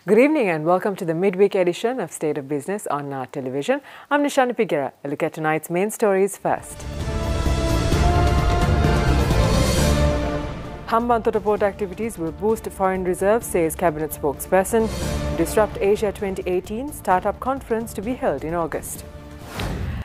Good evening and welcome to the midweek edition of State of Business on NAR Television. I'm Nishani Pigera. A look at tonight's main stories first. Hambantota port activities will boost foreign reserves, says Cabinet spokesperson. Disrupt Asia 2018 Startup Conference to be held in August.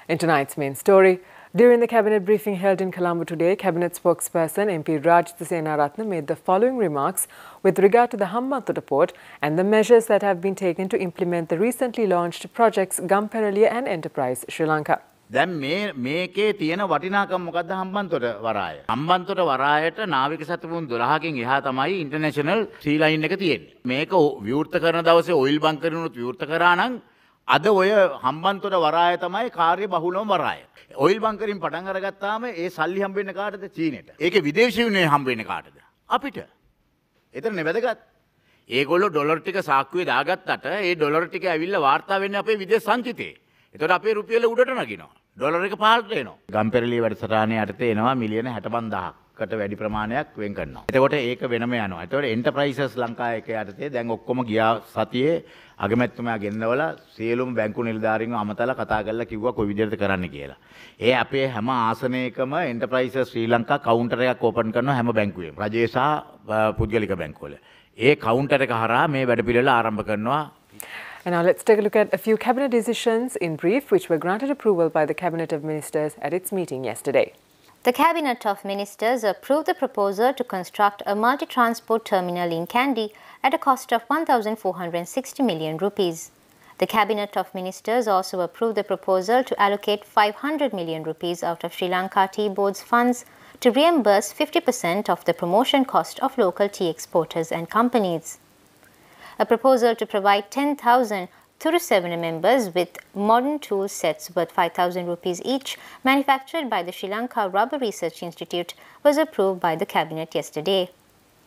In tonight's main story, during the Cabinet briefing held in Colombo today, Cabinet spokesperson MP Rajitha Senaratne made the following remarks with regard to the Hambantota port and the measures that have been taken to implement the recently launched projects Gamperaliya and Enterprise Sri Lanka. දැන් මේකේ තියෙන වටිනාකම මොකද්ද හම්බන්තොට වරාය. හම්බන්තොට වරායට නාවික සතුරුන් 12කින් එහා තමයි international සී line එක තියෙන්නේ. මේක විවෘත කරන දවසේ ඔයිල් බංකරිනුත් විවෘත කරා නම් අද ඔය හම්බන්තොට වරාය තමයි කාර්ය බහුලම වරාය. ඔයිල් බංකරින් පටන් අරගත්තාම ඒ සල්ලි හම්බ වෙන්නේ කාටද? චීනෙට. ඒකේ විදේශී විනිමය හම්බ වෙන්නේ කාටද? අපිට. එතනනේ වැදගත්. ඒගොල්ලෝ ඩොලර් ටික සාක්කුවේ දාගත්තට ඒ ඩොලර් ටික ඇවිල්ලා වාර්තා වෙන්නේ අපේ විදේශ සංචිතේ. එතකොට අපේ රුපියල උඩට නගිනවා. ඩොලර් එක පහළට එනවා. ගම්පෙරළිය වැඩසටහනේ යටතේ එනවා මිලියන 65000කට වැඩි ප්‍රමාණයක් වෙන් කරනවා. එතකොට ඒක වෙනම යනවා. එතකොට එන්ටර්ප්‍රයිසස් ලංකාව එක යටතේ දැන් ඔක්කොම ගියා සතියේ අගමැතිතුමා ගෙන්නවලා සියලුම බැංකු නිලධාරීන්ව අමතලා කතා කරලා කිව්වා කොයි විදිහට කරන්න කියලා. ඒ අපේ හැම ආසනයකම එන්ටර්ප්‍රයිසස් ශ්‍රී ලංකා කවුන්ටර් එකක් ඕපන් කරනවා හැම බැංකුවෙම. රජයේ සහ පුද්ගලික බැංකුවල. ඒ කවුන්ටර් එක හරහා මේ වැඩපිළිවෙල ආරම්භ කරනවා. And now let's take a look at a few cabinet decisions in brief which were granted approval by the Cabinet of Ministers at its meeting yesterday. The Cabinet of Ministers approved the proposal to construct a multi-transport terminal in Kandy at a cost of 1,460 million rupees. The Cabinet of Ministers also approved the proposal to allocate 500 million rupees out of Sri Lanka Tea Board's funds to reimburse 50% of the promotion cost of local tea exporters and companies. A proposal to provide 10,000 Thurusevana members with modern tool sets worth 5,000 rupees each, manufactured by the Sri Lanka Rubber Research Institute, was approved by the Cabinet yesterday.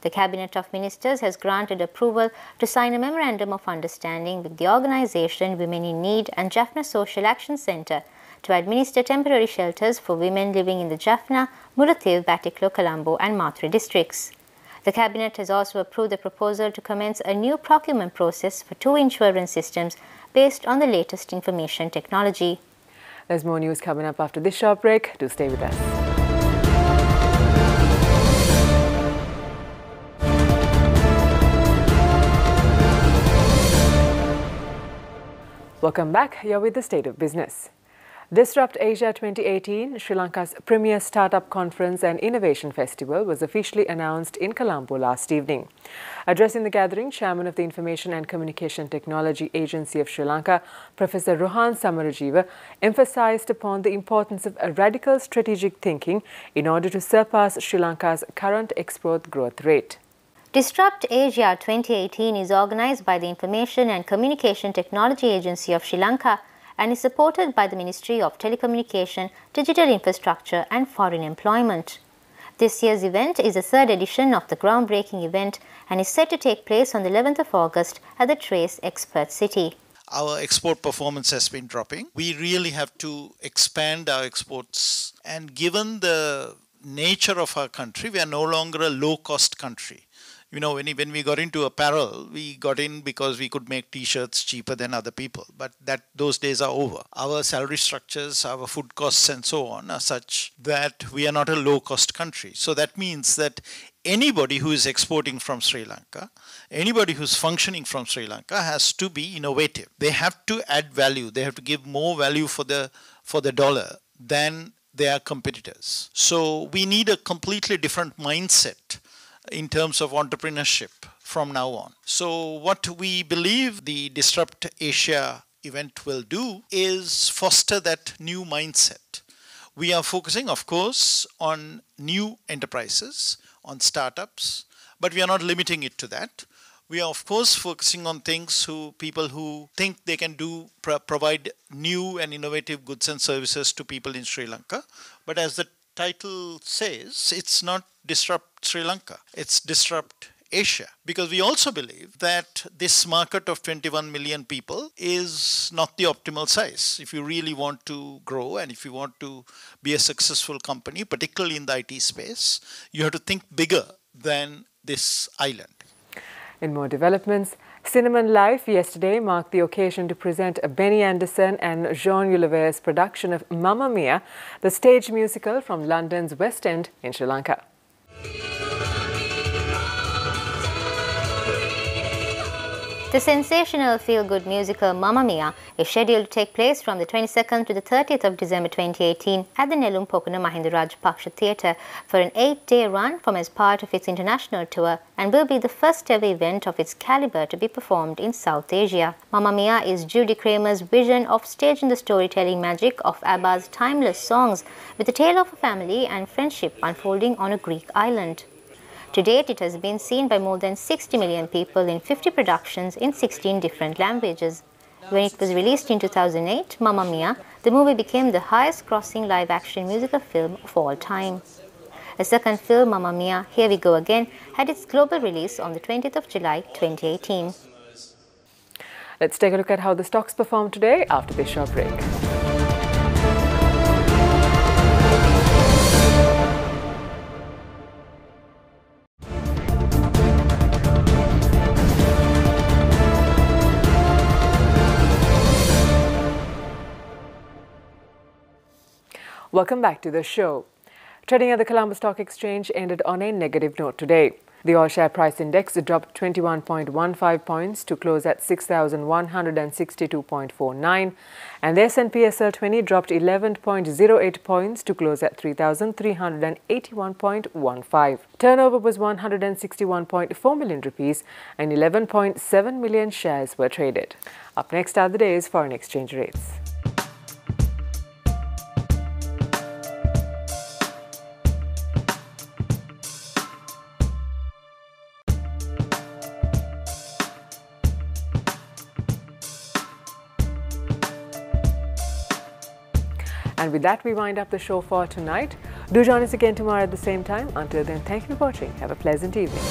The Cabinet of Ministers has granted approval to sign a Memorandum of Understanding with the organisation Women in Need and Jaffna Social Action Centre to administer temporary shelters for women living in the Jaffna, Mullaitivu, Batticaloa, Colombo and Mathura districts. The Cabinet has also approved the proposal to commence a new procurement process for 2 insurance systems based on the latest information technology. There's more news coming up after this short break. Do stay with us. Welcome back. You're with the State of Business. Disrupt Asia 2018, Sri Lanka's premier startup conference and innovation festival, was officially announced in Colombo last evening. Addressing the gathering, Chairman of the Information and Communication Technology Agency of Sri Lanka, Professor Rohan Samarajiva, emphasized upon the importance of a radical strategic thinking in order to surpass Sri Lanka's current export growth rate. Disrupt Asia 2018 is organized by the Information and Communication Technology Agency of Sri Lanka and is supported by the Ministry of Telecommunication, Digital Infrastructure and Foreign Employment. This year's event is the 3rd edition of the groundbreaking event and is set to take place on the 11th of August at the Trace Expert City. Our export performance has been dropping. We really have to expand our exports, and given the nature of our country, we are no longer a low-cost country. You know, when we got into apparel, we got in because we could make t-shirts cheaper than other people. But those days are over. Our salary structures, our food costs and so on are such that we are not a low-cost country. So that means that anybody who is exporting from Sri Lanka, anybody who's functioning from Sri Lanka has to be innovative. They have to add value. They have to give more value for the dollar than their competitors. So we need a completely different mindset in terms of entrepreneurship from now on. So what we believe the Disrupt Asia event will do is foster that new mindset. We are focusing, of course, on new enterprises, on startups, but we are not limiting it to that. We are, of course, focusing on people who think they can provide new and innovative goods and services to people in Sri Lanka. But as the title says, it's not Disrupt Sri Lanka, it's Disrupt Asia. Because we also believe that this market of 21 million people is not the optimal size. If you really want to grow and if you want to be a successful company, particularly in the IT space, you have to think bigger than this island. In more developments, Cinnamon Life yesterday marked the occasion to present Benny Anderson and Jean Ulvaeus' production of Mamma Mia, the stage musical from London's West End in Sri Lanka. The sensational feel-good musical Mamma Mia is scheduled to take place from the 22nd to the 30th of December 2018 at the Nelum Pokuna Mahinda Rajapaksa Theatre for an 8-day run from as part of its international tour and will be the first ever event of its caliber to be performed in South Asia. Mamma Mia is Judy Kramer's vision of staging the storytelling magic of ABBA's timeless songs with a tale of a family and friendship unfolding on a Greek island. To date, it has been seen by more than 60 million people in 50 productions in 16 different languages. When it was released in 2008, Mamma Mia, the movie became the highest-grossing live-action musical film of all time. A second film, Mamma Mia, Here We Go Again, had its global release on the 20th of July 2018. Let's take a look at how the stocks performed today after this short break. Welcome back to the show. Trading at the Colombo Stock Exchange ended on a negative note today. The All Share Price Index dropped 21.15 points to close at 6,162.49, and the S&P SL20 dropped 11.08 points to close at 3,381.15. Turnover was 161.4 million rupees and 11.7 million shares were traded. Up next are the day's foreign exchange rates. And with that, we wind up the show for tonight. Do join us again tomorrow at the same time. Until then, thank you for watching. Have a pleasant evening.